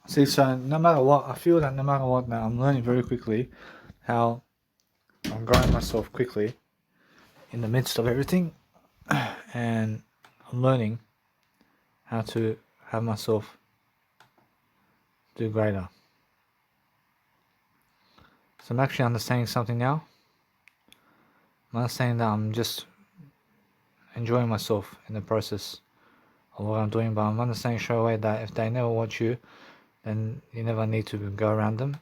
See, so no matter what, I feel that no matter what, now I'm learning very quickly how I'm growing myself quickly in the midst of everything, and I'm learning how to have myself do greater. So I'm actually understanding something now. I'm understanding that I'm just enjoying myself in the process of what I'm doing, but I'm understanding straight away that if they never watch you, then you never need to go around them.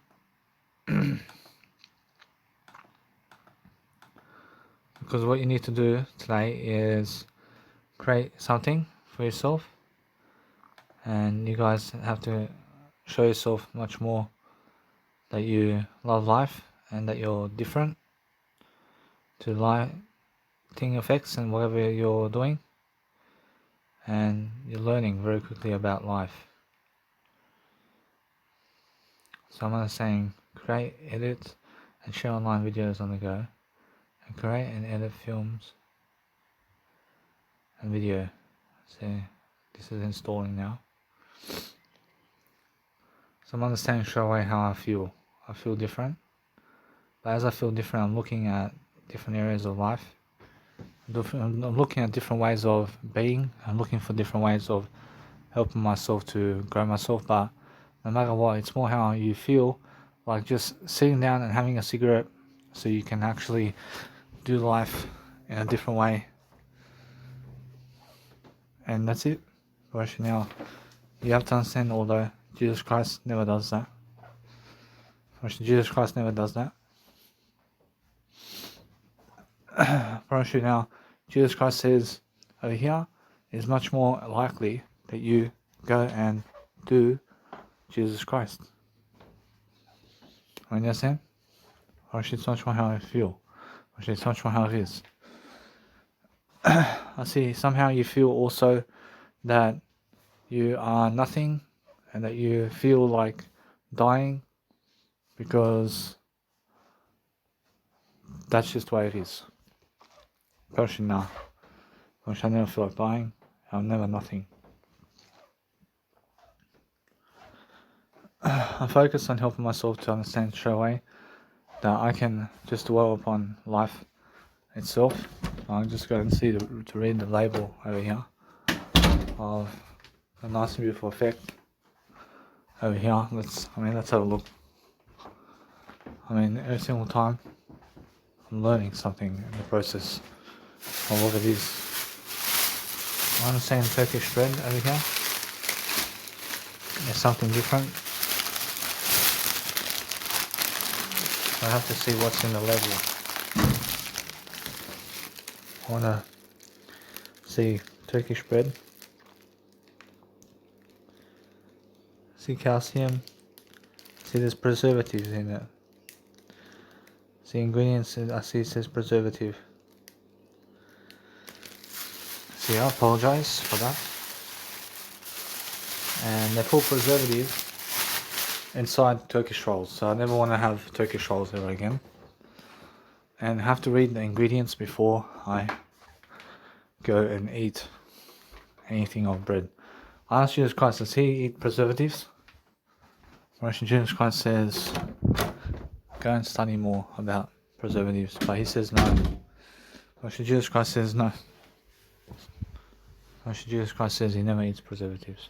Because what you need to do today is create something for yourself, and you guys have to show yourself much more that you love life and that you're different to lighting effects and whatever you're doing, and you're learning very quickly about life. So I'm saying create, edit, and share online videos on the go, and create and edit films and video. So this is installing now. So I'm understanding straight away how I feel. I feel different. But as I feel different, I'm looking at different areas of life. I'm looking at different ways of being. I'm looking for different ways of helping myself to grow myself. But no matter what, it's more how you feel, like just sitting down and having a cigarette so you can actually do life in a different way. And that's it. Now, you have to understand, although Jesus Christ never does that. Jesus Christ never does that. Now, Jesus Christ says over here, it's much more likely that you go and do Jesus Christ. You understand? It's much more how I feel. It's much more how it is. I see, somehow you feel also that you are nothing and that you feel like dying because that's just the way it is. Personally, nah. I never feel like dying. I'm never nothing. I focus on helping myself to understand straight away that I can just dwell upon life itself. I'm just going to see to read the label over here of a nice and beautiful effect over here. Let's have a look. Every single time I'm learning something in the process of what it is. I understand Turkish bread over here. It's something different. So I have to see what's in the label. I want to see Turkish bread. See calcium. See there's preservatives in it. See ingredients, I see it says preservative. See, I apologize for that. And they put preservative inside Turkish rolls, so I never want to have Turkish rolls ever again. And I have to read the ingredients before I go and eat anything of bread. I asked Jesus Christ, does he eat preservatives? Jesus Christ says, go and study more about preservatives, but he says no. Jesus Christ says no. Jesus Christ says he never eats preservatives.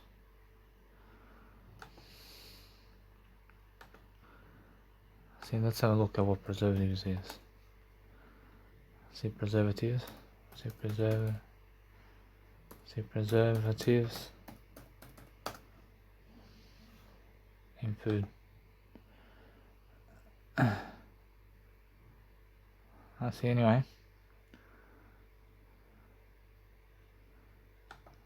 See, let's have a look at what preservatives is. See preservatives. See preservatives in food. I see anyway.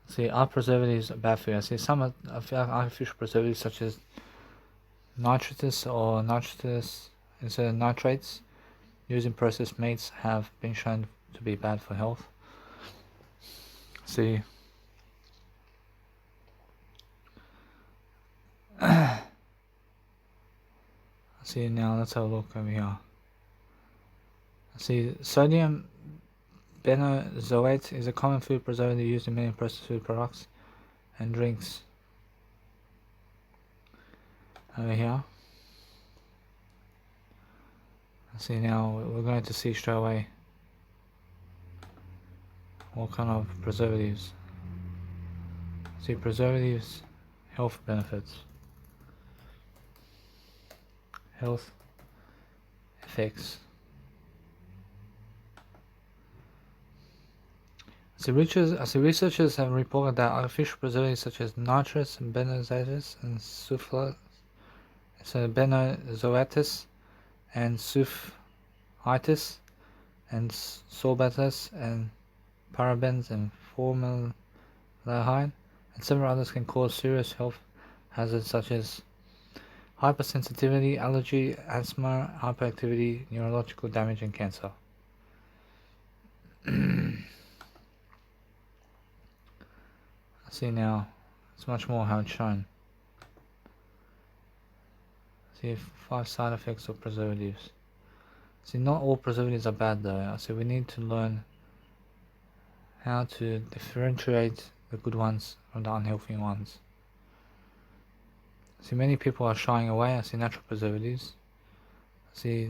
See, are preservatives bad for you? I see some artificial preservatives such as nitrates instead of nitrates used in processed meats have been shown to be bad for health. See, see now let's have a look over here. See, sodium benzoate is a common food preservative used in many processed food products and drinks. over here. See, now we're going to see straight away what kind of preservatives. See, preservatives, health benefits, health effects. So researchers have reported that artificial preservatives such as nitrates and benzoates and benzoates and sulfites and sorbates and parabens and formaldehyde and several others can cause serious health hazards such as hypersensitivity, allergy, asthma, hyperactivity, neurological damage, and cancer. See now, it's much more how it's shown. See 5 side effects of preservatives. See, not all preservatives are bad though. So we need to learn how to differentiate the good ones from the unhealthy ones. See, many people are shying away. I see natural preservatives. See,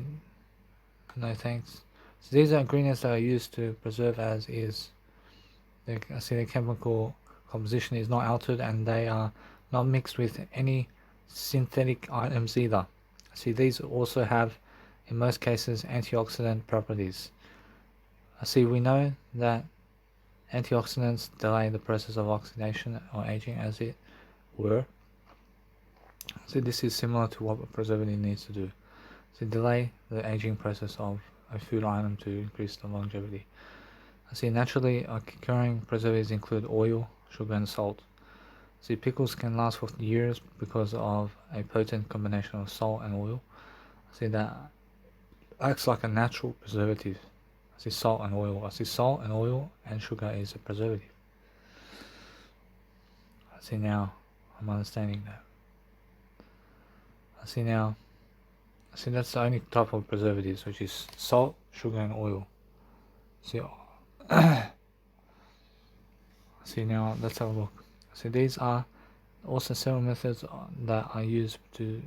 no thanks. So these are ingredients that are used to preserve as is. I see the chemical composition is not altered and they are not mixed with any synthetic items either. See, these also have, in most cases, antioxidant properties. See, we know that antioxidants delay the process of oxidation or aging, as it were. So this is similar to what a preservative needs to do. So delay the aging process of a food item to increase the longevity. See, naturally occurring preservatives include oil, sugar, and salt. See, pickles can last for years because of a potent combination of salt and oil. See, that acts like a natural preservative. I see salt and oil. I see salt and oil and sugar is a preservative. I see now, I'm understanding that. I see now, I see that's the only type of preservatives, which is salt, sugar, and oil. See, see now, let's have a look. See, these are also several methods that are used to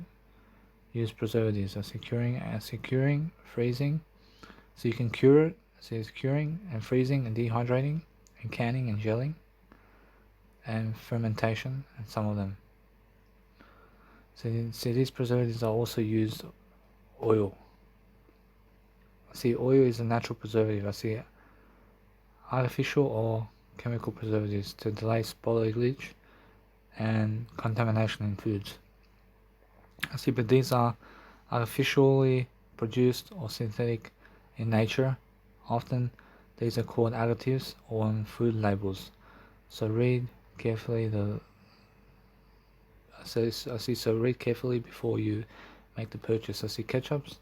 use preservatives. Curing, freezing. So you can cure it. So it's curing and freezing and dehydrating and canning and gelling and fermentation and some of them. So these preservatives are also used oil. See, oil is a natural preservative. I see artificial or chemical preservatives to delay spoilage and contamination in foods. I see, but these are artificially produced or synthetic in nature. Often these are called additives on food labels. So read carefully so read carefully before you make the purchase. I see ketchups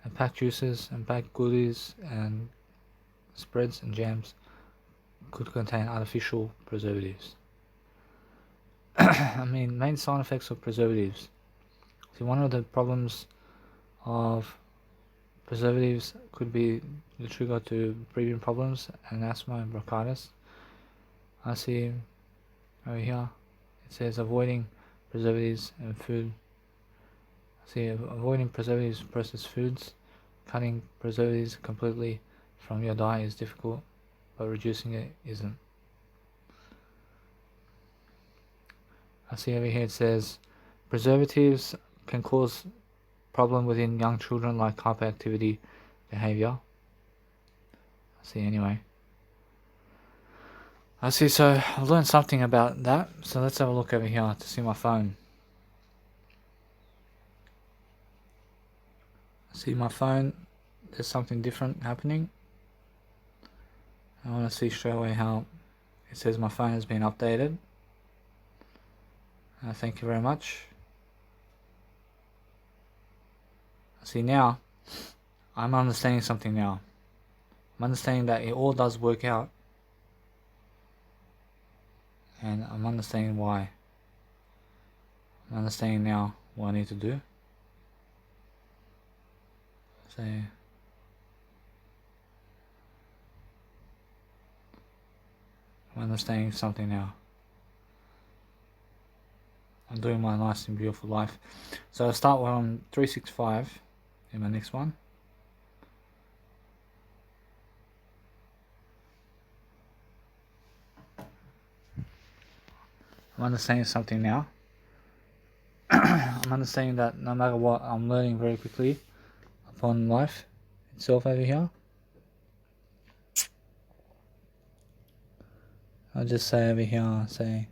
and packed juices and packed goodies and spreads and jams could contain artificial preservatives. I mean, main side effects of preservatives. See, one of the problems of preservatives could be the trigger to breathing problems and asthma and bronchitis. I see over here it says avoiding preservatives in food. See, avoiding preservatives in processed foods. Cutting preservatives completely from your diet is difficult, but reducing it isn't. I see over here it says preservatives can cause problem within young children like hyperactivity behavior. I see anyway. I see, so I've learned something about that. So let's have a look over here to see my phone. See my phone, there's something different happening. I want to see straight away how it says my phone has been updated. Thank you very much. See, now I'm understanding something now. I'm understanding that it all does work out, and I'm understanding why. I'm understanding now what I need to do. So I'm understanding something now. I'm doing my nice and beautiful life. So I'll start on 365 in my next one. I'm understanding something now. I'm understanding that no matter what, I'm learning very quickly upon life itself over here. I'll just say over here, say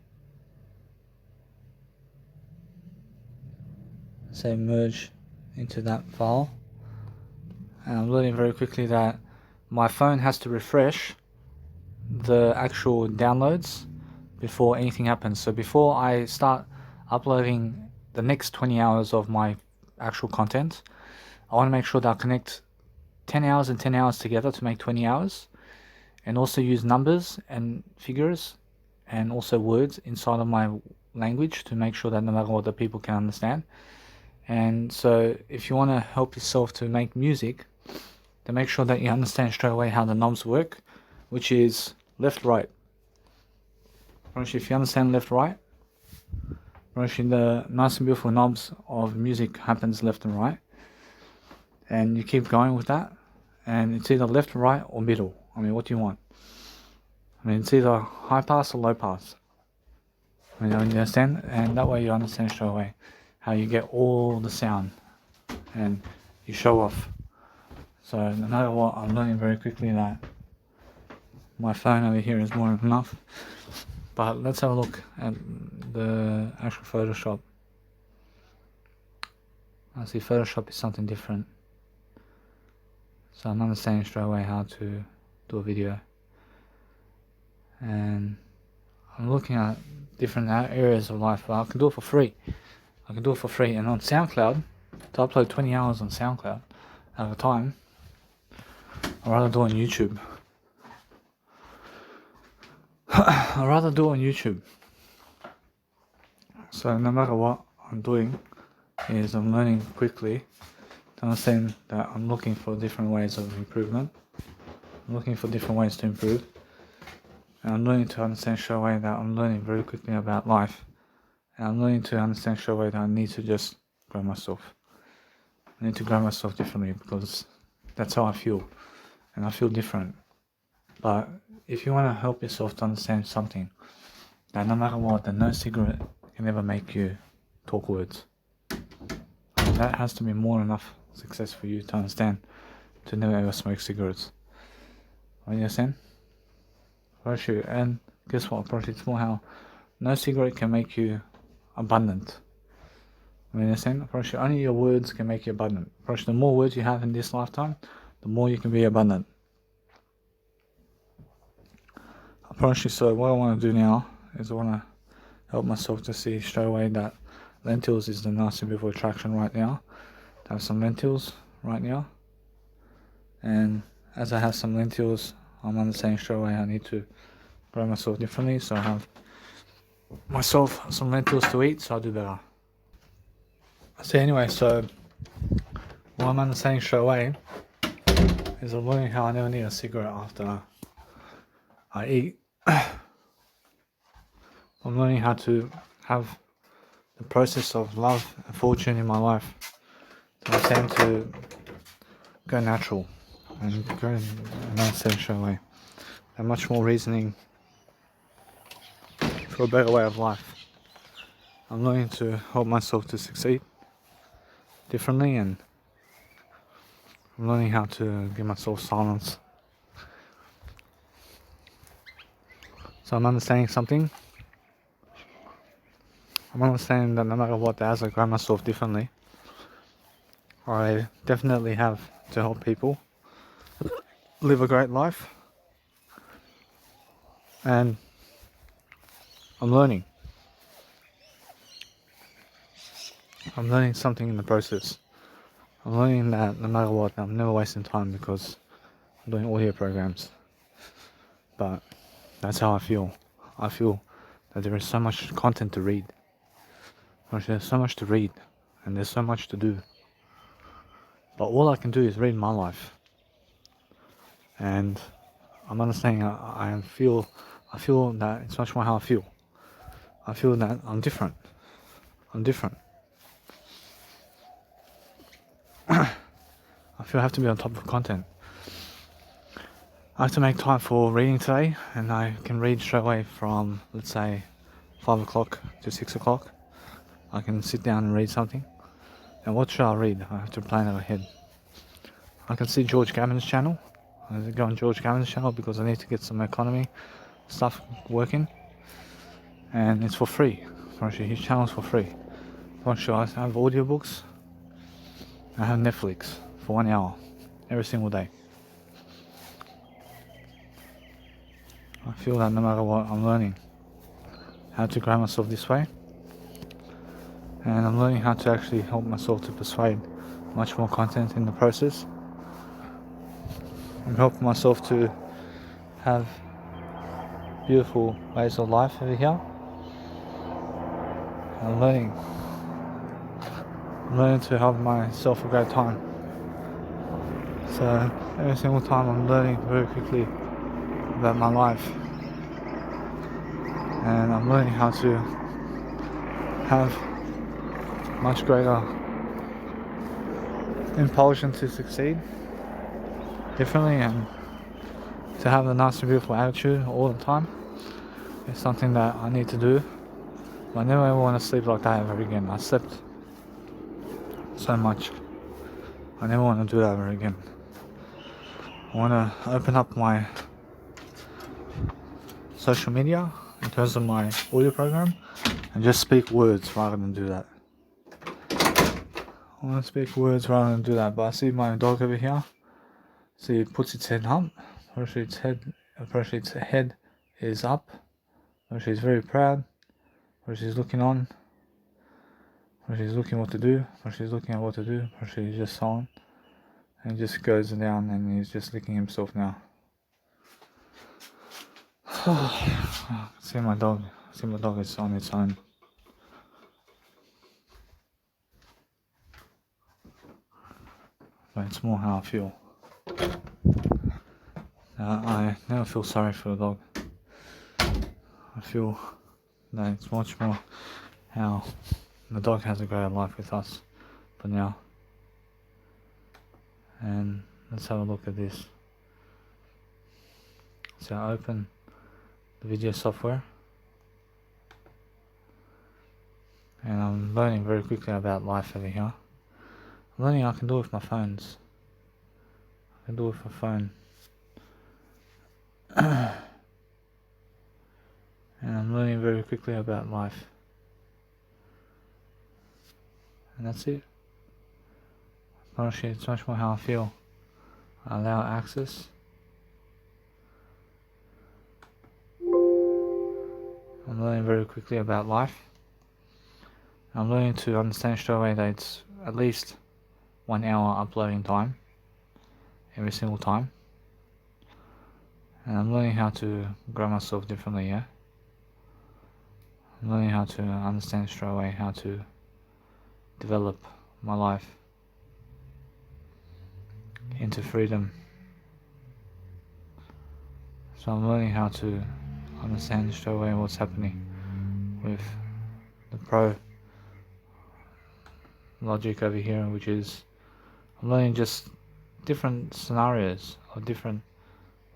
merge into that file. And I'm learning very quickly that my phone has to refresh the actual downloads before anything happens. So before I start uploading the next 20 hours of my actual content, I want to make sure that I connect 10 hours and 10 hours together to make 20 hours, and also use numbers and figures and also words inside of my language to make sure that no matter what, the people can understand. And so if you want to help yourself to make music, then make sure that you understand straight away how the knobs work, which is left, right. If you understand left, right, the nice and beautiful knobs of music happens left and right, and you keep going with that, and it's either left, right, or middle. I mean, what do you want? I mean, it's either high pass or low pass. I mean, you understand? And that way you understand straight away how you get all the sound and you show off. So no matter what, I'm learning very quickly that my phone over here is more than enough. But let's have a look at the actual Photoshop. I see Photoshop is something different. So I'm understanding straight away how to do a video. And I'm looking at different areas of life, but I can do it for free. And on SoundCloud, to upload 20 hours on SoundCloud at a time, I'd rather do it on YouTube. So no matter what I'm doing, is I'm learning quickly to understand that I'm looking for different ways of improvement. I'm looking for different ways to improve. And I'm learning to understand straight away that I'm learning very quickly about life. And I'm learning to understand straight away that I need to just grow myself. I need to grow myself differently because that's how I feel. And I feel different. But if you want to help yourself to understand something, that no matter what, that no cigarette can ever make you talk words. And that has to be more than enough success for you to understand to never ever smoke cigarettes. You understand? And guess what? Project Small how no cigarette can make you abundant. You understand? Only your words can make you abundant. The more words you have in this lifetime, the more you can be abundant. So what I want to do now is I want to help myself to see straight away that lentils is the nice and beautiful attraction right now. To have some lentils right now. And as I have some lentils, I'm understanding straight away I need to grow myself differently, so I have myself some lentils to eat, so I'll do better. So anyway, so what I'm understanding straight away is I'm learning how I never need a cigarette after I eat. I'm learning how to have the process of love and fortune in my life to understand to go natural and go in an unessential way. And much more reasoning for a better way of life. I'm learning to help myself to succeed differently, and I'm learning how to give myself silence. So I'm understanding something. I'm understanding that no matter what, as I grow myself differently, I definitely have to help people live a great life. And I'm learning. I'm learning something in the process. I'm learning that no matter what, I'm never wasting time because I'm doing audio programs. But that's how I feel. I feel that there is so much content to read. There's so much to read, and there's so much to do. But all I can do is read my life. And I'm understanding I feel that it's much more how I feel. I feel that I'm different. I'm different. I feel I have to be on top of content. I have to make time for reading today, and I can read straight away from, let's say, 5 o'clock to 6 o'clock. I can sit down and read something. And what should I read? I have to plan it ahead. I can see George Gammon's channel. I go on George Gammon's channel because I need to get some economy stuff working. And it's for free. Actually, his channel's for free. Actually, I have audiobooks. I have Netflix for 1 hour every single day. I feel that no matter what, I'm learning how to grow myself this way, and I'm learning how to actually help myself to persuade much more content in the process. I'm helping myself to have beautiful ways of life over here. I'm learning to have myself a great time. So every single time I'm learning very quickly about my life, and I'm learning how to have much greater impulsion to succeed differently, and to have a nice and beautiful attitude all the time. It's something that I need to do. I never ever want to sleep like that ever again. I slept so much. I never want to do that ever again. I want to open up my social media in terms of my audio program and just speak words rather than do that. I want to speak words rather than do that. But I see my dog over here. See, it puts its head up. Firstly, its head is up. Firstly, it's very proud. Firstly, she's looking on. Firstly, she's looking what to do. Firstly, she's looking at what to do. Firstly, he's just silent. And he just goes down and he's just licking himself now. See my dog. See my dog is on its own. But it's more how I feel. I never feel sorry for the dog. I feel that it's much more how the dog has a great life with us for now. And let's have a look at this. So I open the video software, and I'm learning very quickly about life over here. I'm learning I can do it with my phones. I can do it with my phone. And I'm learning very quickly about life. And that's it. Honestly, it's much more how I feel. I allow access. I'm learning very quickly about life. I'm learning to understand straight away that it's at least 1 hour uploading time every single time. And I'm learning how to grow myself differently, yeah? I'm learning how to understand straight away how to develop my life into freedom. So I'm learning how to understand straight away what's happening with the pro logic over here, which is I'm learning just different scenarios or different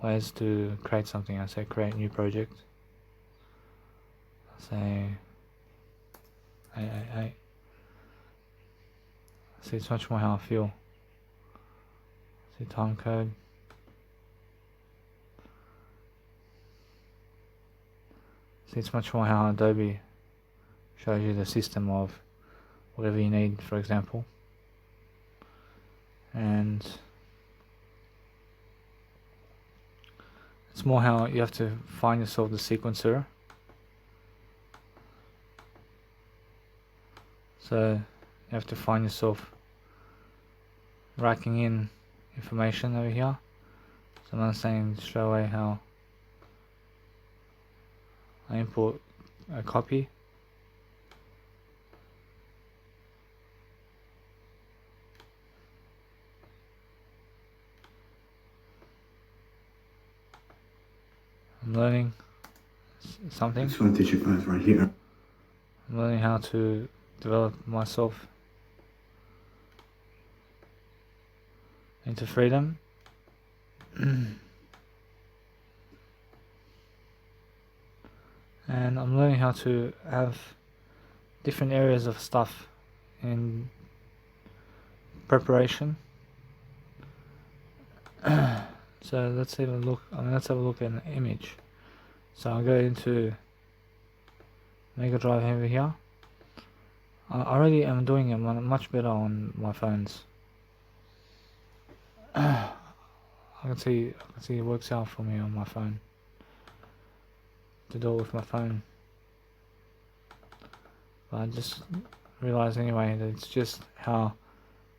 ways to create something. I say create new project. I say I see, it's much more how I feel. See time code. See, it's much more how Adobe shows you the system of whatever you need, for example. And it's more how you have to find yourself the sequencer. So you have to find yourself racking in information over here. So I'm understanding straight away how I import a copy. I'm learning something. I just want to teach you guys right here. I'm learning how to develop myself into freedom. And I'm learning how to have different areas of stuff in preparation. So let's have a look. Let's have a look at an image. So I'll go into Mega Drive over here. I already am doing it much better on my phones. I can see it works out for me on my phone. To do it with my phone. But I just realized anyway that it's just how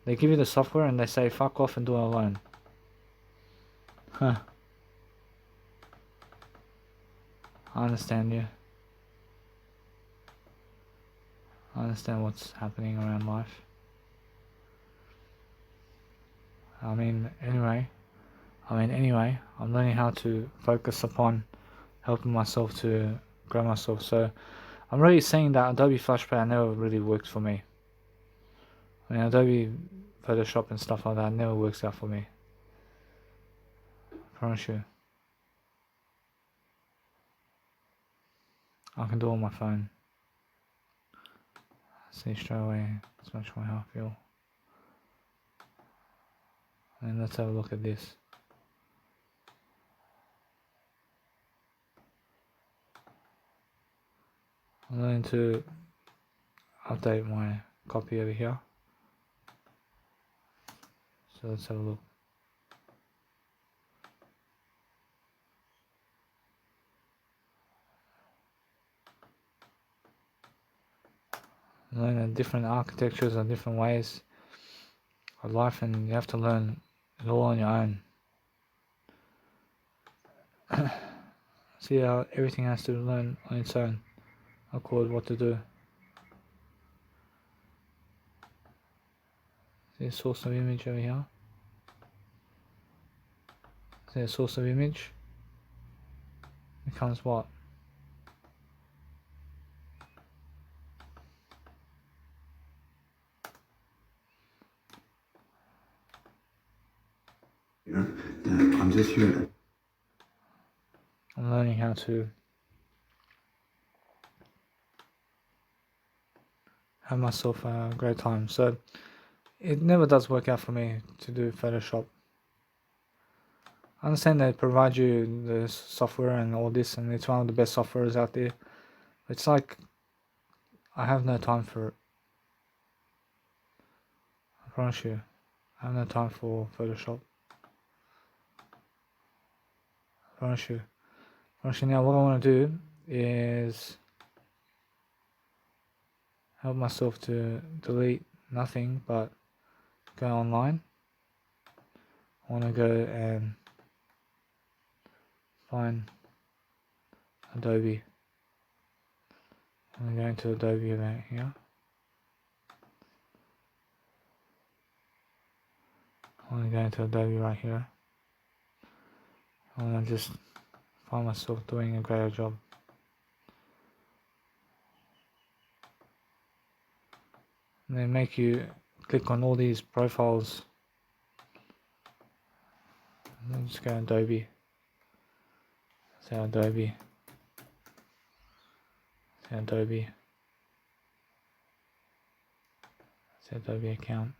they give you the software and they say fuck off and do it alone. Huh. I understand you. I understand what's happening around life. Anyway, I'm learning how to focus upon helping myself to grow myself. So I'm really saying that Adobe Flash Player never really worked for me. Adobe Photoshop and stuff like that never works out for me. I promise you. I can do it on my phone. See straight away, it's much more how I feel. And let's have a look at this. I'm going to update my copy over here. So let's have a look. Learn the different architectures and different ways of life, and you have to learn it all on your own. See how everything has to learn on its own, accord what to do. See a source of image over here. See a source of image becomes what? I'm just here. I'm learning how to have myself a great time. So it never does work out for me to do Photoshop. I understand they provide you the software and all this, and it's one of the best softwares out there. It's like I have no time for it. I promise you, I have no time for Photoshop. I promise you. Now what I want to do is help myself to delete nothing but go online. I want to go and find Adobe. I'm going to Adobe event here. I want to go into Adobe right here. I want to just find myself doing a greater job. And they make you click on all these profiles. And then just go Adobe. Say Adobe. Say Adobe. Say Adobe account.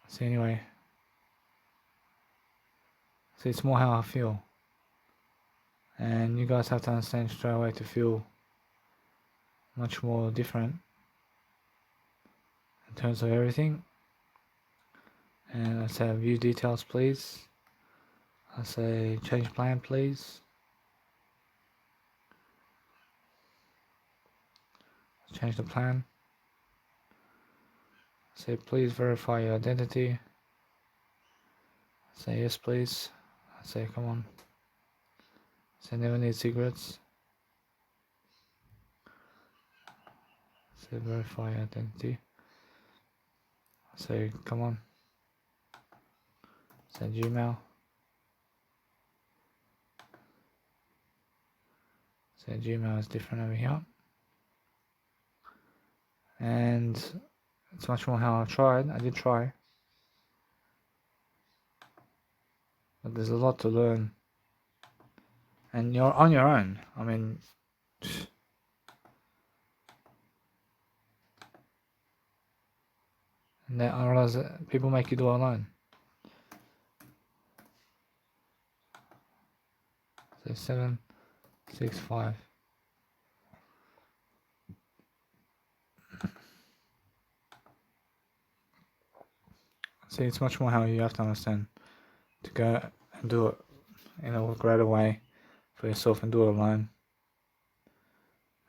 So anyway. So it's more how I feel. And you guys have to understand straight away to feel much more different in terms of everything. And I say view details please. I say change plan please. Change the plan. Say please verify your identity. Say yes please. I say come on. Say never need cigarettes. Say verify your identity. Say come on. Say Gmail. So Gmail is different over here. And it's much more how I tried. I did try. But there's a lot to learn. And you're on your own. I mean, and I realize that people make you do it alone. So 7, 6, 5. See, it's much more how you have to understand to go and do it in a greater way for yourself and do it alone.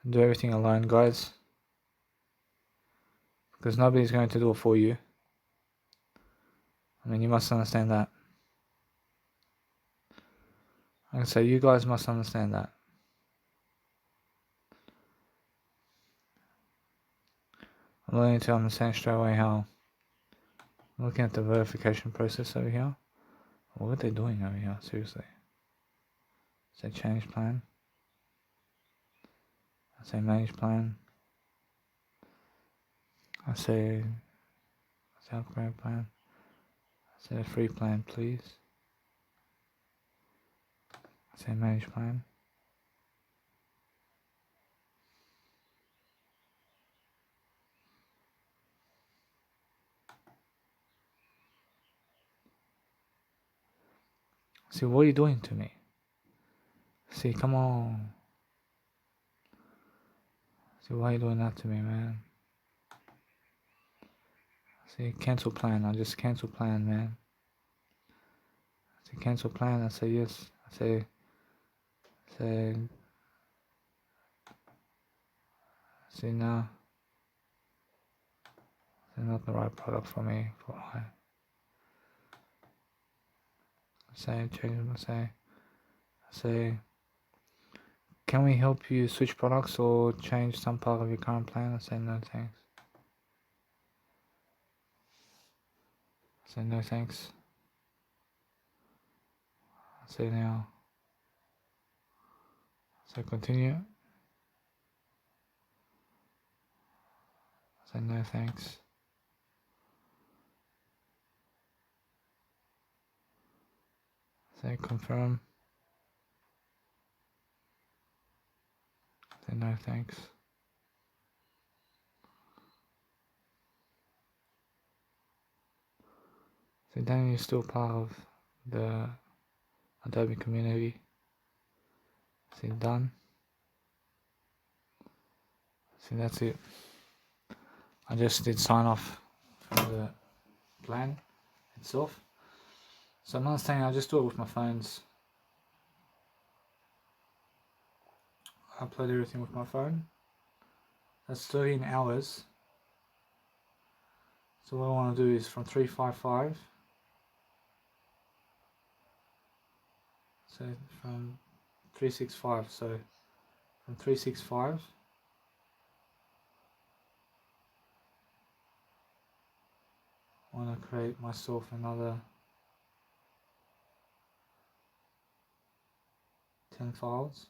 And do everything alone, guys. Because nobody's going to do it for you. I mean, you must understand that. Like I say, you guys must understand that. I'm learning to understand straight away how. I'm looking at the verification process over here. What are they doing over here? Seriously. Say change plan. I say manage plan. I say upgrade plan. I say free plan, please. I say manage plan. See, what are you doing to me? See, come on. See, why are you doing that to me, man? See, cancel plan. I just cancel plan, man. I say cancel plan. I say yes. I say see now. It's not the right product for me. I say change. I say can we help you switch products or change some part of your current plan? I say no thanks. I say no thanks. I say now. I say continue. I say no thanks. I say confirm. I say no thanks. So then you're still part of the Adobe community. See, done. See, that's it. I just did sign off from the plan itself. So I'm not saying I just do it with my phones. I upload everything with my phone. That's 13 hours. So what I want to do is from 355. So from 365. So from 365. I want to create myself another 10 files.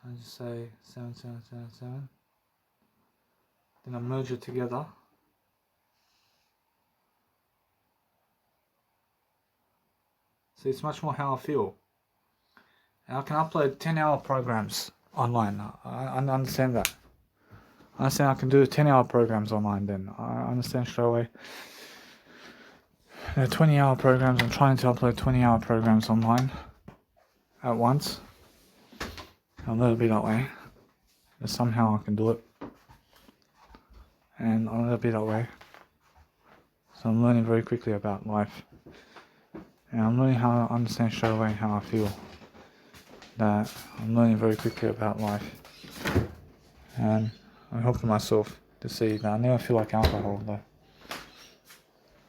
I just say 7777. Then I merge it together. So it's much more how I feel. And I can upload 10-hour programs online. I understand that. I understand I can do 10-hour programs online then. I understand straight away. There are 20-hour programs. I'm trying to upload 20-hour programs online at once. I'll never be that way. But somehow I can do it. And I'll never be that way. So I'm learning very quickly about life. And I'm learning how to understand straight away how I feel. That I'm learning very quickly about life. And I'm helping myself to see that I never feel like alcohol though.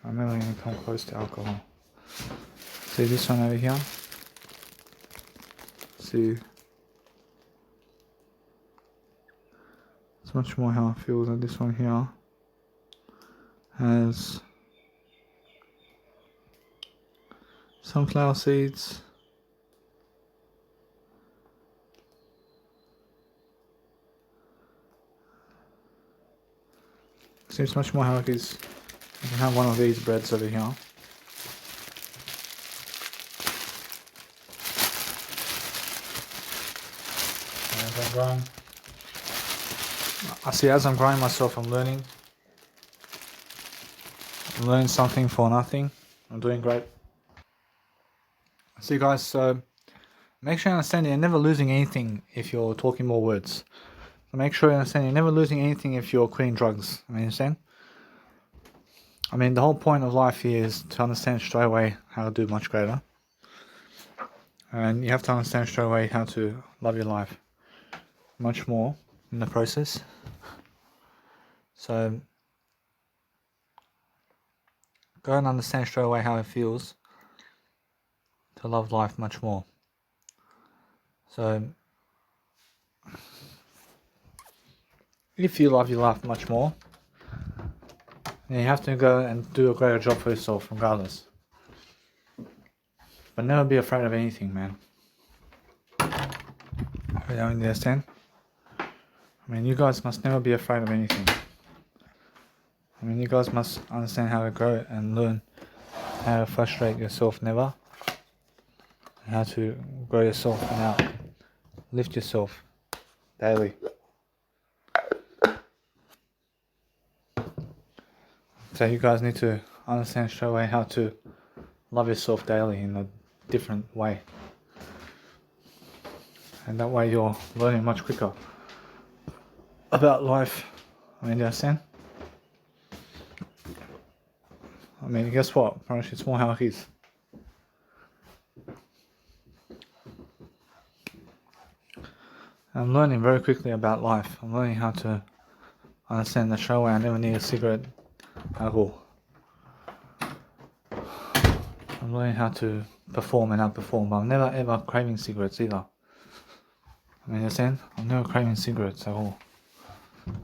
I'm never even come close to alcohol. See this one over here? See, it's much more how I feel than this one here has sunflower seeds, See, it's much more how it is. You can have one of these breads over here. As I'm growing, I see as I'm growing myself, I'm learning. I'm learning something for nothing. I'm doing great. See guys, so make sure you understand you're never losing anything if you're talking more words. So make sure you understand you're never losing anything if you're quitting drugs. I understand? I mean, the whole point of life here is to understand straight away how to do much greater. And you have to understand straight away how to love your life much more in the process. So go and understand straight away how it feels to love life much more. So if you love your life much more, then you have to go and do a greater job for yourself regardless. But never be afraid of anything, man. You understand? I mean, you guys must never be afraid of anything. I mean, you guys must understand how to grow and learn how to frustrate yourself never. And how to grow yourself and out. Lift yourself daily. So you guys need to understand straight away how to love yourself daily in a different way. And that way you're learning much quicker about life. I mean, you understand? I mean, guess what? It's more how it is. I'm learning very quickly about life. I'm learning how to understand the show where I never need a cigarette at all. I'm learning how to perform and outperform, but I'm never ever craving cigarettes either. I mean, understand? I'm never craving cigarettes at all.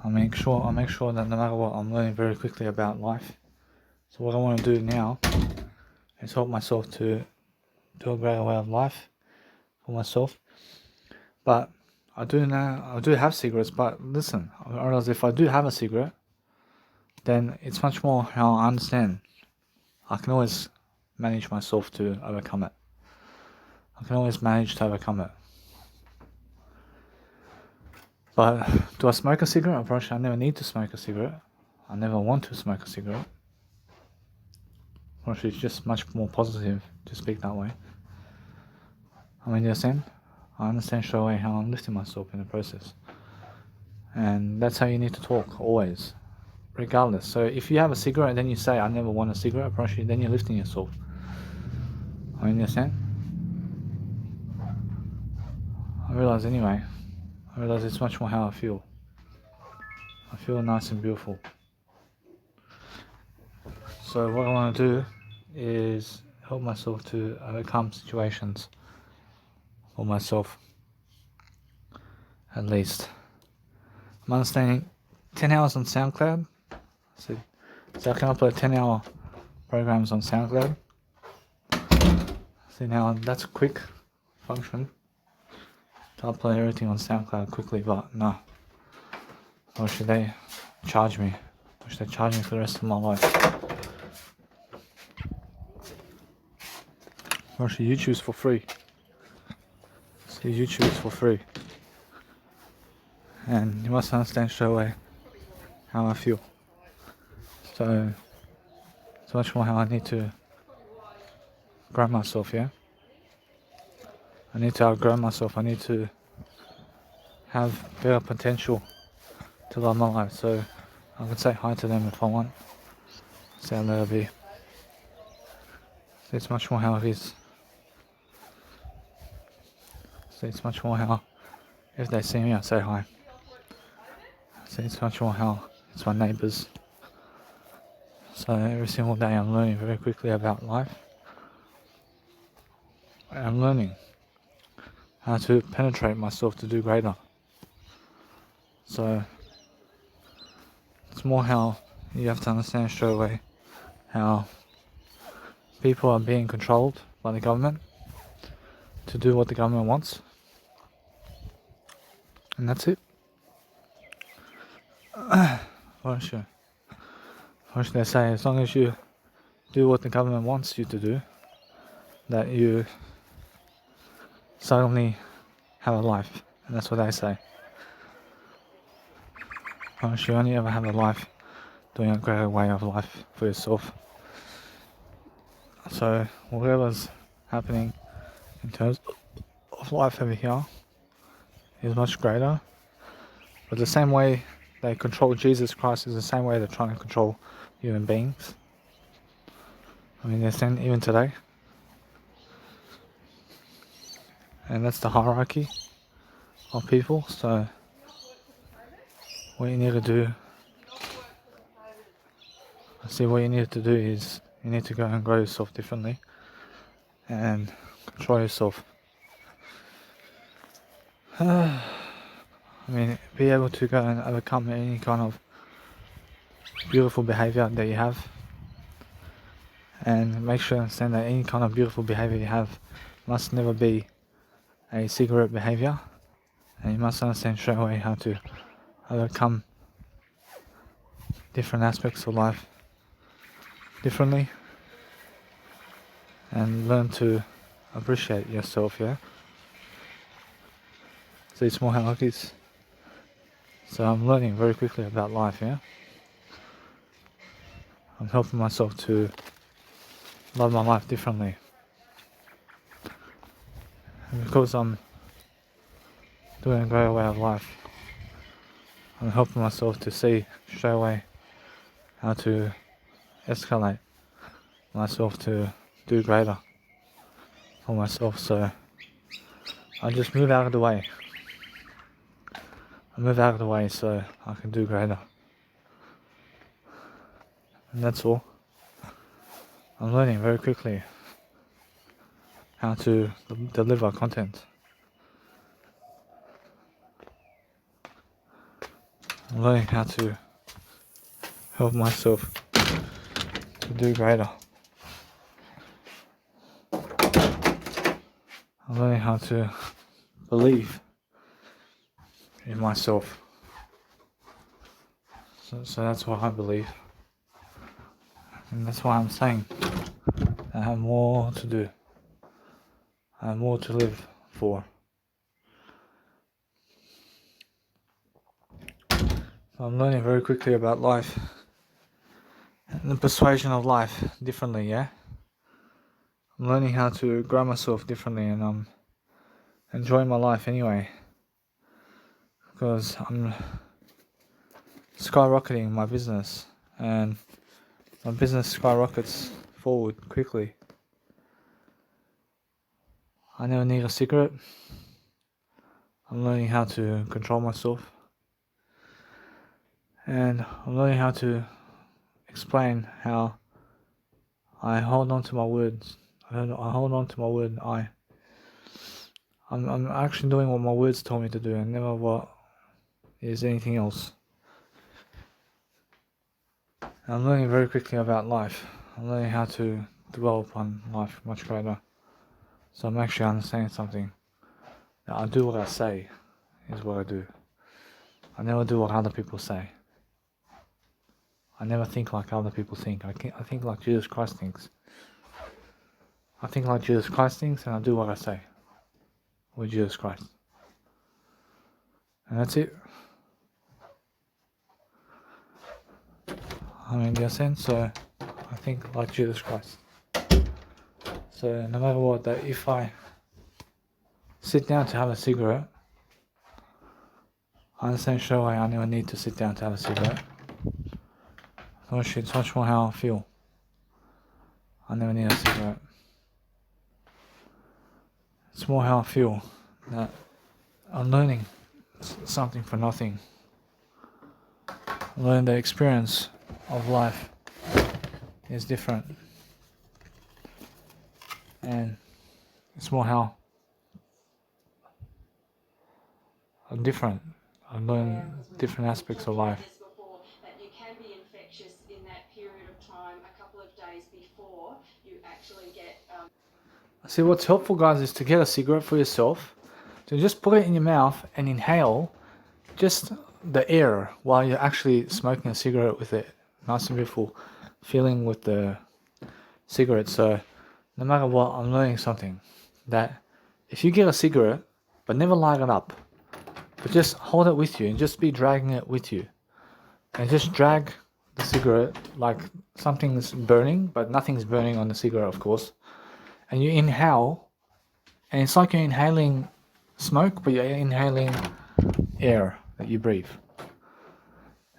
I'll make sure that no matter what, I'm learning very quickly about life. So what I want to do now is help myself to do a greater way of life for myself. But I do have cigarettes, but listen, I realize if I do have a cigarette, then it's much more how I understand. I can always manage myself to overcome it. I can always manage to overcome it. But do I smoke a cigarette? Unfortunately, I never need to smoke a cigarette. I never want to smoke a cigarette. Unfortunately, it's just much more positive to speak that way. I mean, you understand? I understand straight away how I'm lifting myself in the process. And that's how you need to talk, always. Regardless. So if you have a cigarette and then you say, I never want a cigarette, then you're lifting yourself. I mean, you understand? I realize it's much more how I feel. I feel nice and beautiful. So what I want to do is help myself to overcome situations for myself, at least. I'm understanding 10 hours on SoundCloud. So I can upload 10-hour programs on SoundCloud. See, now that's a quick function to upload everything on SoundCloud quickly, but no. Or should they charge me? Or should they charge me for the rest of my life? Or should YouTube's for free? See, YouTube is for free. And you must understand straight away how I feel. So it's much more how I need to grow myself, yeah? I need to outgrow myself. I need to have better potential to love my life. So I can say hi to them if I want. Say hello, be. So it's much more how it is. So it's much more how if they see me, I say hi. So it's much more how it's my neighbours. So every single day I'm learning very quickly about life. And I'm learning how to penetrate myself to do greater. So it's more how you have to understand straight away how people are being controlled by the government to do what the government wants. And that's it. Well, sure. Which they say, as long as you do what the government wants you to do, that you suddenly have a life. And that's what they say. Once you only ever have a life doing a greater way of life for yourself. So whatever's happening in terms of life over here is much greater. But the same way they control Jesus Christ is the same way they're trying to control human beings. I mean, they're saying even today. And that's the hierarchy of people. So what you need to do, what you need to do is you need to go and grow yourself differently and control yourself. I mean, be able to go and overcome any kind of beautiful behavior that you have, and make sure to understand that any kind of beautiful behavior you have must never be a cigarette behavior, and you must understand straight away how to overcome different aspects of life differently and learn to appreciate yourself, yeah? See small hierarchies. So I'm learning very quickly about life, yeah? I'm helping myself to love my life differently. And because I'm doing a greater way of life, I'm helping myself to see straight away how to escalate myself to do greater for myself. So I just move out of the way. I move out of the way so I can do greater. And that's all. I'm learning very quickly how to deliver content. I'm learning how to help myself to do greater. I'm learning how to believe in myself. So that's what I believe. And that's why I'm saying I have more to do. I have more to live for. I'm learning very quickly about life and the persuasion of life differently, yeah? I'm learning how to grow myself differently, and I'm enjoying my life anyway, because I'm skyrocketing my business, and my business skyrockets forward quickly. I never need a cigarette. I'm learning how to control myself, and I'm learning how to explain how I hold on to my words. I hold on to my word. I'm actually doing what my words told me to do, and never what is anything else. I'm learning very quickly about life. I'm learning how to dwell upon life much greater. So I'm actually understanding something. That I do what I say is what I do. I never do what other people say. I never think like other people think. I think like Jesus Christ thinks. I think like Jesus Christ thinks, and I do what I say with Jesus Christ. And that's it. I mean, in a sense, so I think like Jesus Christ. So no matter what, that if I sit down to have a cigarette, I understand straight away I never need to sit down to have a cigarette. It's much more how I feel. I never need a cigarette. It's more how I feel that I'm learning something for nothing. I'm learning the experience of life is different. And it's more how I'm different. I learn different aspects of life. That you can be infectious in that period of time, a couple of days before you actually get. See, what's helpful, guys, is to get a cigarette for yourself, to just put it in your mouth and inhale just the air while you're actually smoking a cigarette with it. nice and beautiful feeling with the cigarette. So no matter what, I'm learning something, that if you get a cigarette but never light it up, but just hold it with you and just be dragging it with you, and just drag the cigarette like something's burning, but nothing's burning on the cigarette, of course, and you inhale, and it's like you're inhaling smoke, but you're inhaling air that you breathe.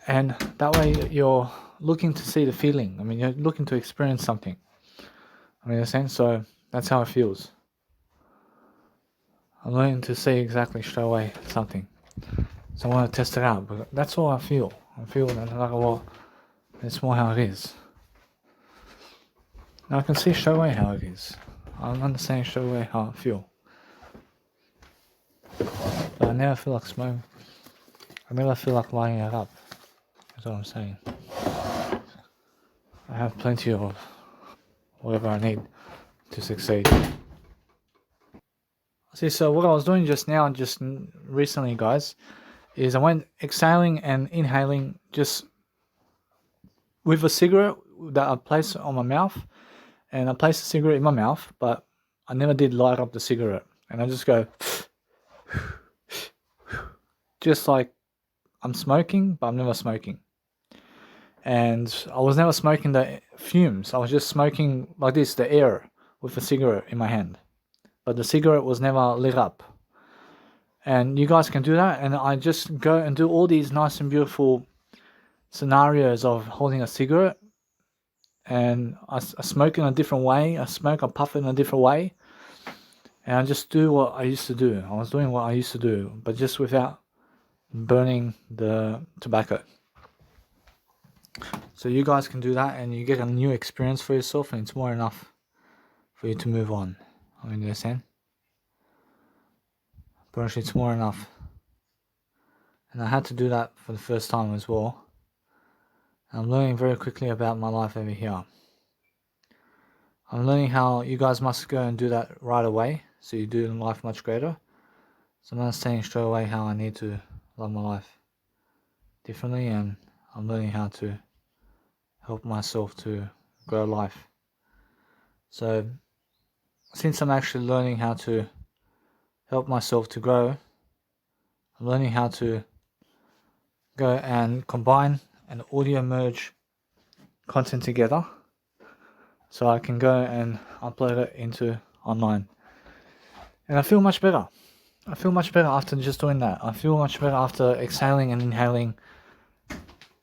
And that way you're looking to see the feeling. I mean, you're looking to experience something. I mean, in a sense, so that's how it feels. I'm learning to see exactly straight away something. So I want to test it out, but that's all I feel. I feel that no matter what, it's more how it is. Now I can see straight away how it is. I'm understanding straight away how I feel. But I never feel like smoking. I never feel like lighting it up. That's what I'm saying. I have plenty of whatever I need to succeed. See, so what I was doing just now, just recently, guys, is I went exhaling and inhaling just with a cigarette that I placed on my mouth, and I placed the cigarette in my mouth, but I never did light up the cigarette, and I just go just like I'm smoking, but I'm never smoking. And I was never smoking the fumes. I was just smoking like this, the air, with a cigarette in my hand, but the cigarette was never lit up. And you guys can do that, and I just go and do all these nice and beautiful scenarios of holding a cigarette, and I smoke in a different way. I puff it in a different way, and I just do what I used to do. I was doing what I used to do, but just without burning the tobacco. So you guys can do that, and you get a new experience for yourself, and it's more enough for you to move on. I mean, you understand? But actually, it's more enough. And I had to do that for the first time as well. I'm learning very quickly about my life over here. I'm learning how you guys must go and do that right away, so you do life much greater. So I'm understanding straight away how I need to love my life differently, and I'm learning how to help myself to grow life. So since I'm actually learning how to help myself to grow, I'm learning how to go and combine and audio merge content together, so I can go and upload it into online. And I feel much better. I feel much better after just doing that. I feel much better after exhaling and inhaling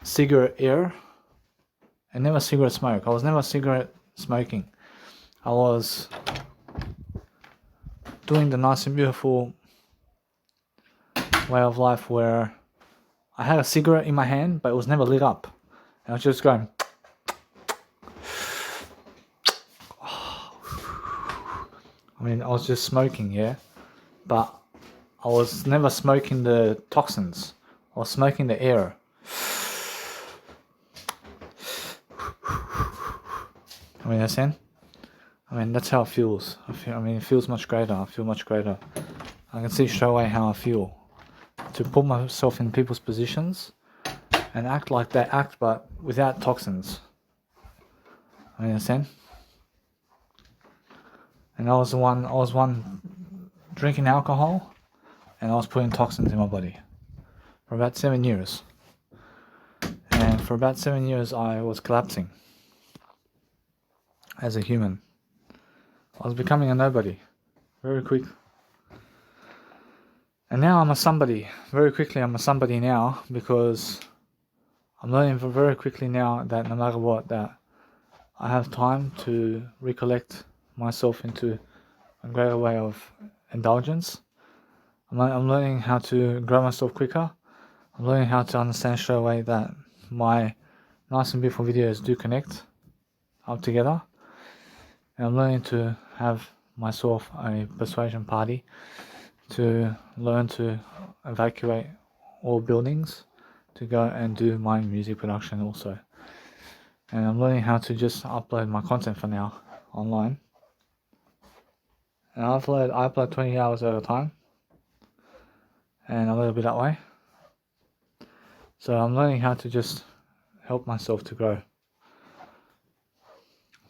cigarette air, and never cigarette smoke. I was never cigarette smoking. I was doing the nice and beautiful way of life where I had a cigarette in my hand, but it was never lit up. And I was just going I mean, I was just smoking, yeah, but I was never smoking the toxins. I was smoking the air. I mean, understand? I mean, that's how it feels. I mean, it feels much greater. I feel much greater. I can see straight away how I feel. To put myself in people's positions and act like they act, but without toxins. I mean, understand? And I was one drinking alcohol, and I was putting toxins in my body for about 7 years. And for about 7 years, I was collapsing as a human. I was becoming a nobody very quick. And now I'm a somebody. Very quickly, I'm a somebody now, because I'm learning very quickly now that no matter what, that I have time to recollect myself into a greater way of indulgence. I'm learning how to grow myself quicker. I'm learning how to understand straight away that my nice and beautiful videos do connect up together. And I'm learning to have myself a persuasion party to learn to evacuate all buildings to go and do my music production also. And I'm learning how to just upload my content for now online. And I upload 20 hours at a time, and a little bit that way. So I'm learning how to just help myself to grow.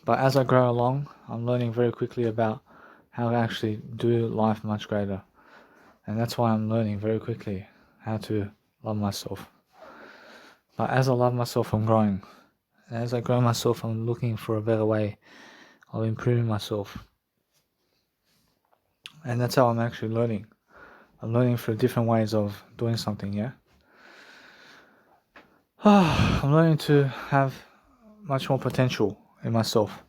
But as I grow along, I'm learning very quickly about how to actually do life much greater. And that's why I'm learning very quickly how to love myself. But as I love myself, I'm growing. And as I grow myself, I'm looking for a better way of improving myself. And that's how I'm actually learning. I'm learning through different ways of doing something, yeah? I'm learning to have much more potential in myself.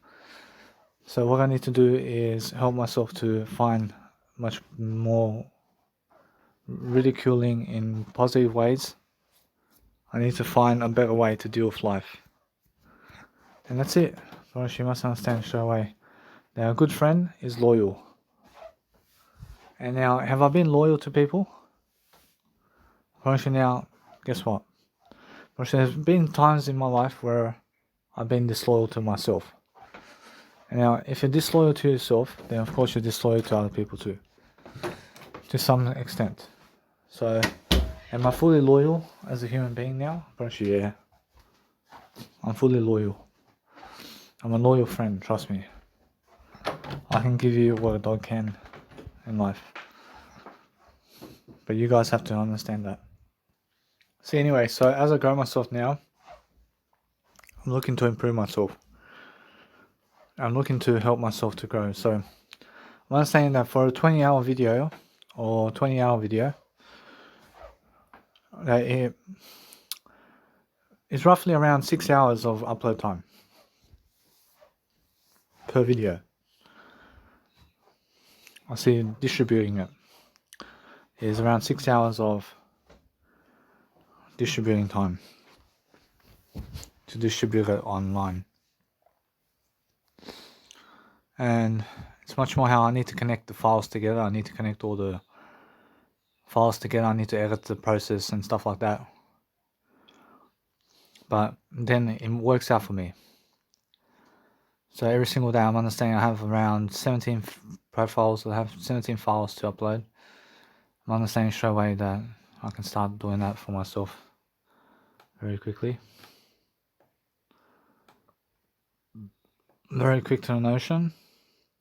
So what I need to do is help myself to find much more ridiculing in positive ways. I need to find a better way to deal with life. And that's it. But you must understand straight away. Now, a good friend is loyal. And now, have I been loyal to people? Now, guess what? There's been times in my life where I've been disloyal to myself. And now, if you're disloyal to yourself, then of course you're disloyal to other people too. To some extent. So, am I fully loyal as a human being now? Yeah. I'm fully loyal. I'm a loyal friend, trust me. I can give you what a dog can in life. But you guys have to understand that. See, anyway, so as I grow myself now, I'm looking to improve myself. I'm looking to help myself to grow. So I'm understanding that for a 20-hour video or 20-hour video, it's roughly around 6 hours of upload time per video. I see distributing it is around 6 hours of distributing time to distribute it online. And it's much more how I need to connect the files together. I need to connect all the files together. I need to edit the process and stuff like that. But then it works out for me. So every single day I'm understanding I have around 17 profiles. I have 17 files to upload. I'm understanding straight away that I can start doing that for myself very quickly. Very quick to the notion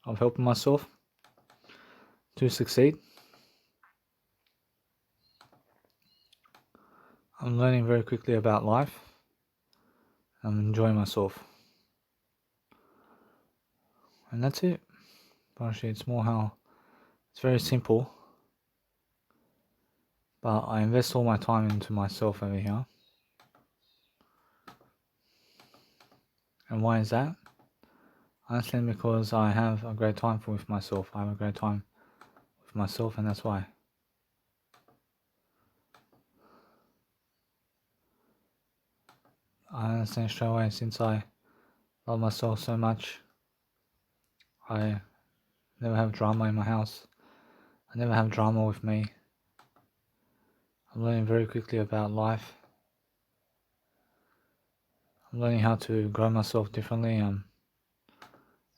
of helping myself to succeed. I'm learning very quickly about life. I'm enjoying myself. And that's it. Actually, it's more how it's very simple. But I invest all my time into myself over here. And why is that? Honestly, because I have a great time with myself. I have a great time with myself, and that's why. I understand straight away, since I love myself so much, I never have drama in my house. I never have drama with me. I'm learning very quickly about life. I'm learning how to grow myself differently. I'm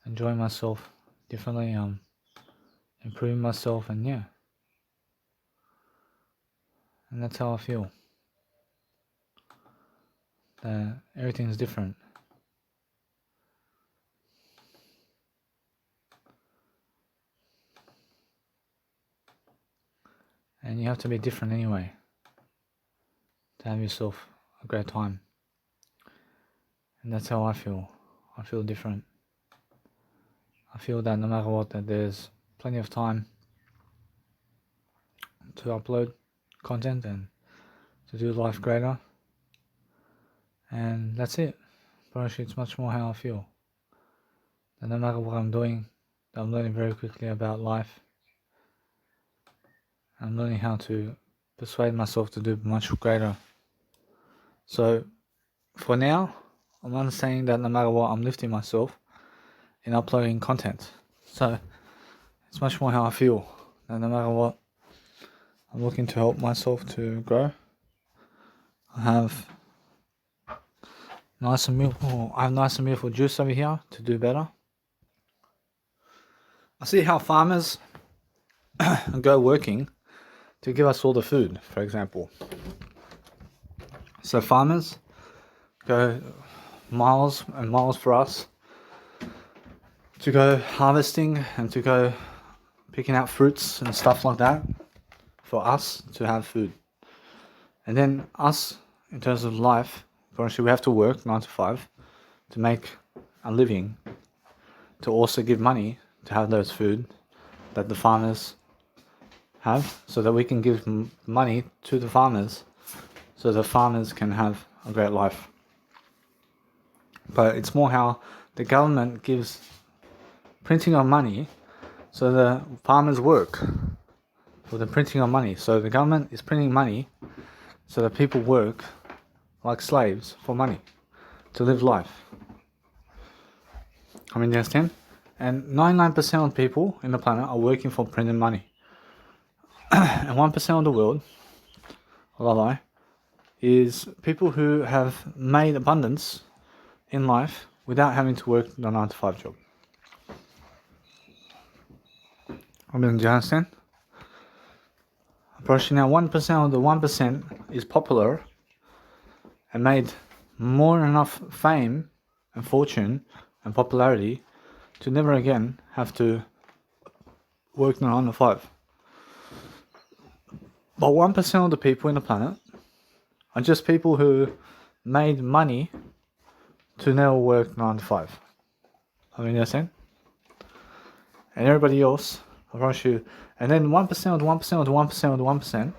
enjoying myself differently. I'm improving myself, and yeah. And that's how I feel. That everything's different. And you have to be different anyway to have yourself a great time. And that's how I feel. I feel different. I feel that no matter what, that there's plenty of time to upload content and to do life greater. And that's it. But actually, it's much more how I feel. That no matter what I'm doing, I'm learning very quickly about life. I'm learning how to persuade myself to do much greater. So, for now, I'm understanding that no matter what, I'm lifting myself in uploading content. So, it's much more how I feel. That no matter what, I'm looking to help myself to grow. I have nice and beautiful juice over here to do better. I see how farmers go working to give us all the food, for example. So farmers go miles and miles for us to go harvesting and to go picking out fruits and stuff like that for us to have food. And then us, in terms of life, obviously we have to work 9 to 5 to make a living, to also give money to have those food that the farmers have, so that we can give money to the farmers so the farmers can have a great life. But it's more how the government gives printing of money so the farmers work for the printing of money. So the government is printing money so that people work like slaves for money to live life. I mean, you understand? And 99% of people in the planet are working for printing money. And 1% of the world, is people who have made abundance in life without having to work the 9 to 5 job. I mean, do you understand? Approaching now 1% of the 1% is popular and made more than enough fame and fortune and popularity to never again have to work 9 to 5. But 1% of the people in the planet are just people who made money to never work 9 to 5. I mean, you understand? And everybody else, I promise you, and then 1% of the 1% of the 1% of the 1%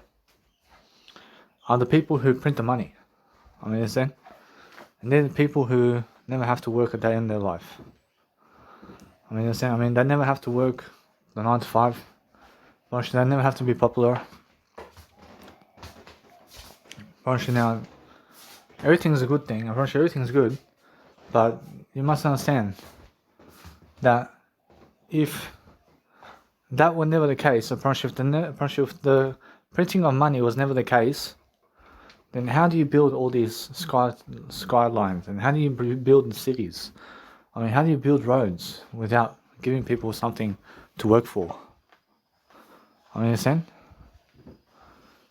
are the people who print the money. I mean, you understand? And they're the people who never have to work a day in their life. I mean, you understand? I mean, they never have to work the 9 to 5. They never have to be popular. Now, everything's a good thing. Everything's good, but you must understand that if that were never the case, if the printing of money was never the case, then how do you build all these skylines, and how do you build cities? I mean, how do you build roads without giving people something to work for? I mean, understand?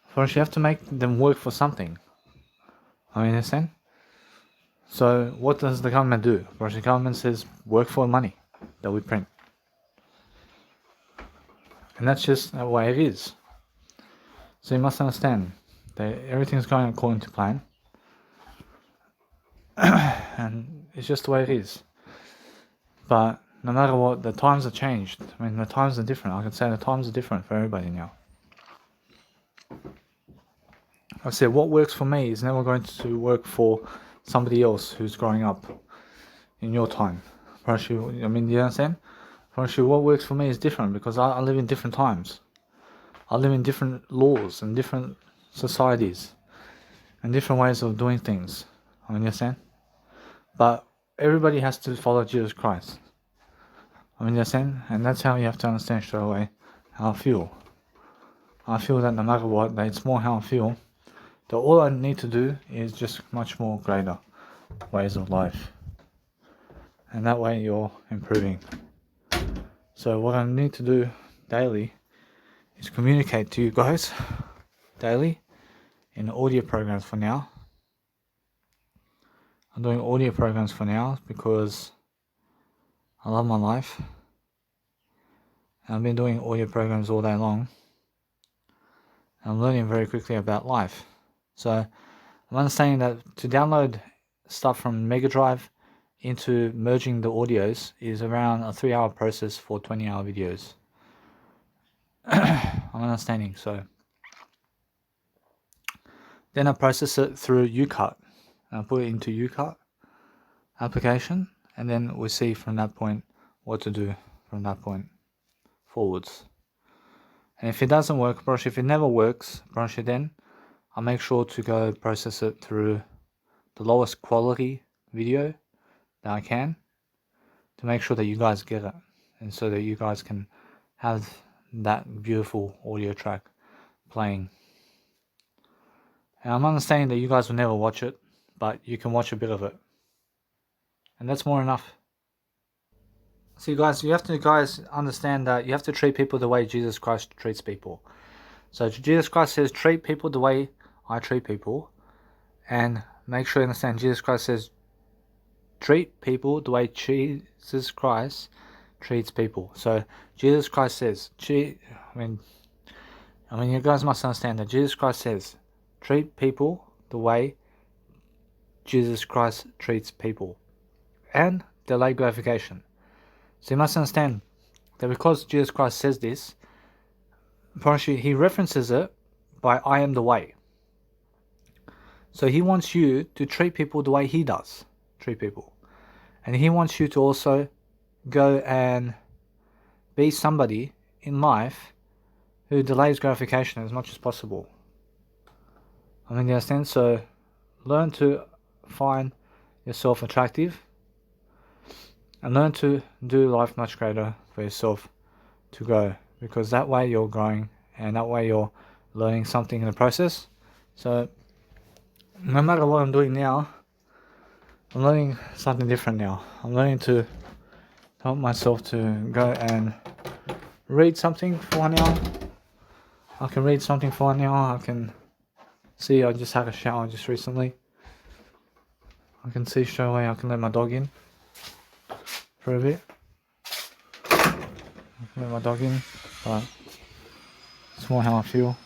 First, you have to make them work for something. I mean, understand? So, what does the government do? First, the government says, work for money that we print. And that's just the way it is. So, you must understand that everything's going according to plan. And it's just the way it is. But no matter what, the times have changed. I mean, the times are different. I can say the times are different for everybody now. I said, what works for me is never going to work for somebody else who's growing up in your time. I mean, you understand? What works for me is different because I live in different times. I live in different laws and different societies and different ways of doing things. I mean, you understand? But everybody has to follow Jesus Christ. I mean, you understand? And that's how you have to understand straight away how I feel. I feel that no matter what, that it's more how I feel. So all I need to do is just much more greater ways of life. And that way you're improving. So what I need to do daily is communicate to you guys daily in audio programs for now. I'm doing audio programs for now because I love my life. And I've been doing audio programs all day long. And I'm learning very quickly about life. So I'm understanding that to download stuff from Mega Drive into merging the audios is around a 3-hour process for 20-hour videos. I'm understanding. So then I process it through UCut. And I put it into UCut application, and then we see from that point what to do from that point forwards. And if it doesn't work, if it never works, then I'll make sure to go process it through the lowest quality video that I can to make sure that you guys get it, and so that you guys can have that beautiful audio track playing. And I'm understanding that you guys will never watch it, but you can watch a bit of it, and that's more enough. So you have to understand that you have to treat people the way Jesus Christ treats people. So Jesus Christ says, treat people the way I treat people, and make sure you understand Jesus Christ says treat people the way Jesus Christ treats people. So Jesus Christ says, I mean you guys must understand that Jesus Christ says treat people the way Jesus Christ treats people, and delay gratification. So you must understand that because Jesus Christ says this, he references it by I am the way. So he wants you to treat people the way he does treat people. And he wants you to also go and be somebody in life who delays gratification as much as possible. I mean, you understand? So learn to find yourself attractive and learn to do life much greater for yourself to grow, because that way you're growing and that way you're learning something in the process. So no matter what I'm doing now, I'm learning something different now. I'm learning to help myself to go and read something for 1 hour. I can read something for 1 hour. I can see I just had a shower just recently. I can see straight away I can let my dog in for a bit. I can let my dog in, but it's more how I feel.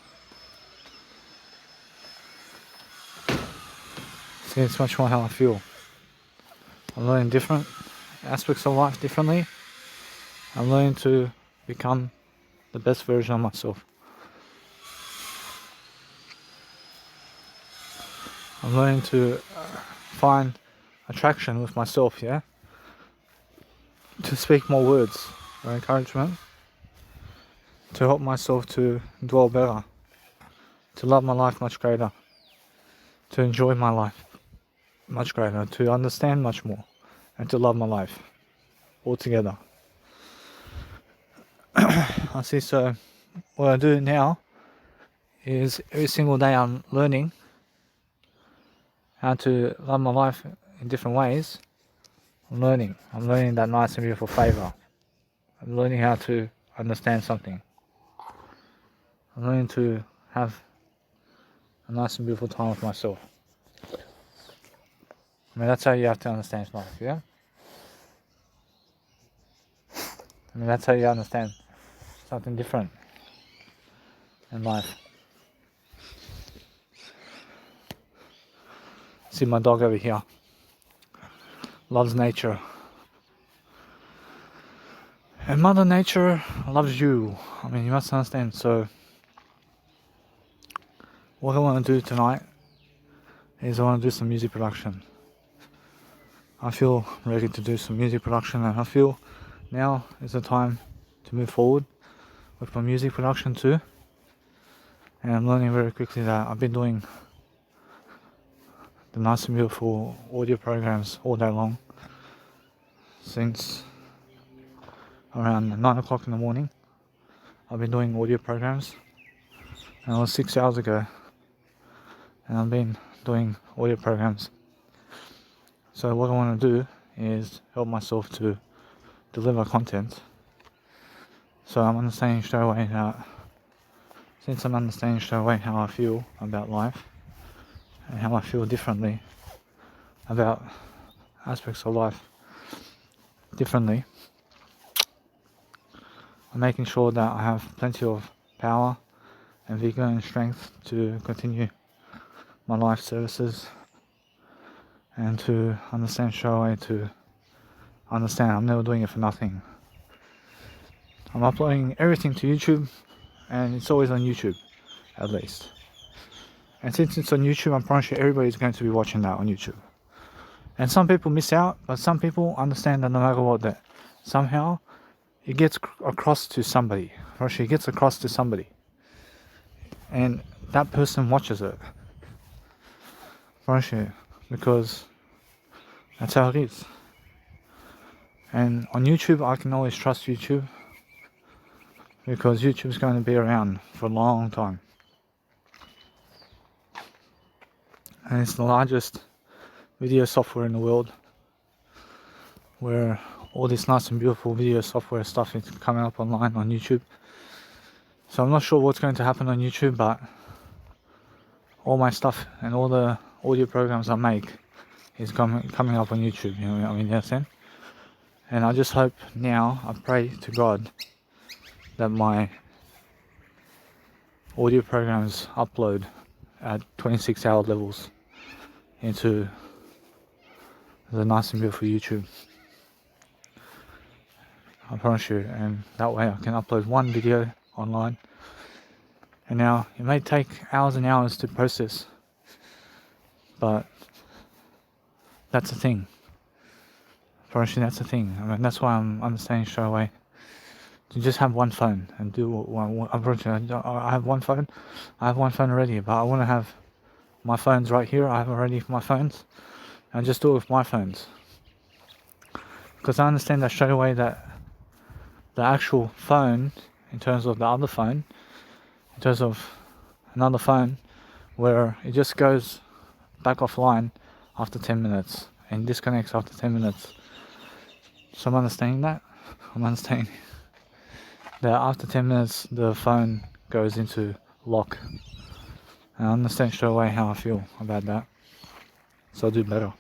See, it's much more how I feel. I'm learning different aspects of life differently. I'm learning to become the best version of myself. I'm learning to find attraction with myself, yeah? To speak more words of encouragement, to help myself to dwell better, to love my life much greater, to enjoy my life much greater, to understand much more, and to love my life altogether. I see, so what I do now is every single day I'm learning how to love my life in different ways. I'm learning that nice and beautiful favour. I'm learning how to understand something. I'm learning to have a nice and beautiful time with myself. I mean, that's how you have to understand life, yeah? I mean, that's how you understand something different in life. See my dog over here. Loves nature. And Mother Nature loves you. I mean, you must understand. So, what I want to do tonight is I want to do some music production. I feel ready to do some music production, and I feel now is the time to move forward with my music production too. And I'm learning very quickly that I've been doing the nice and beautiful audio programs all day long since around 9 o'clock in the morning. I've been doing audio programs, and it was 6 hours ago, and I've been doing audio programs. So what I want to do is help myself to deliver content. So I'm understanding straight away that since I'm understanding straight away how I feel about life and how I feel differently about aspects of life differently, I'm making sure that I have plenty of power and vigor and strength to continue my life services, and to understand straight away to understand I'm never doing it for nothing. I'm uploading everything to YouTube, and it's always on YouTube, at least. And since it's on YouTube, I'm pretty sure everybody's going to be watching that on YouTube. And some people miss out, but some people understand that no matter what, that somehow it gets across to somebody. It gets across to somebody, and that person watches it. Because that's how it is. And on YouTube, I can always trust YouTube, because YouTube's going to be around for a long time. And it's the largest video software in the world, where all this nice and beautiful video software stuff is coming up online on YouTube. So I'm not sure what's going to happen on YouTube, but all my stuff and all the audio programs I make is coming up on YouTube. You know what I mean? You understand? And I just hope now, I pray to God that my audio programs upload at 26-hour levels into the nice and beautiful YouTube. I promise you, and that way I can upload one video online. And now it may take hours and hours to process, but that's the thing. I promise you, that's the thing. I mean, that's why I'm understanding straight away to just have one phone and do one. I promise you, I have one phone. I have one phone already, but I want to have my phones right here. I have already my phones, and just do it with my phones. Because I understand that straight away that the actual phone, in terms of the other phone, in terms of another phone, where it just goes back offline after 10 minutes and disconnects after 10 minutes. So I'm understanding that. I'm understanding that after 10 minutes the phone goes into lock. And I understand straight away how I feel about that. So I'll do better.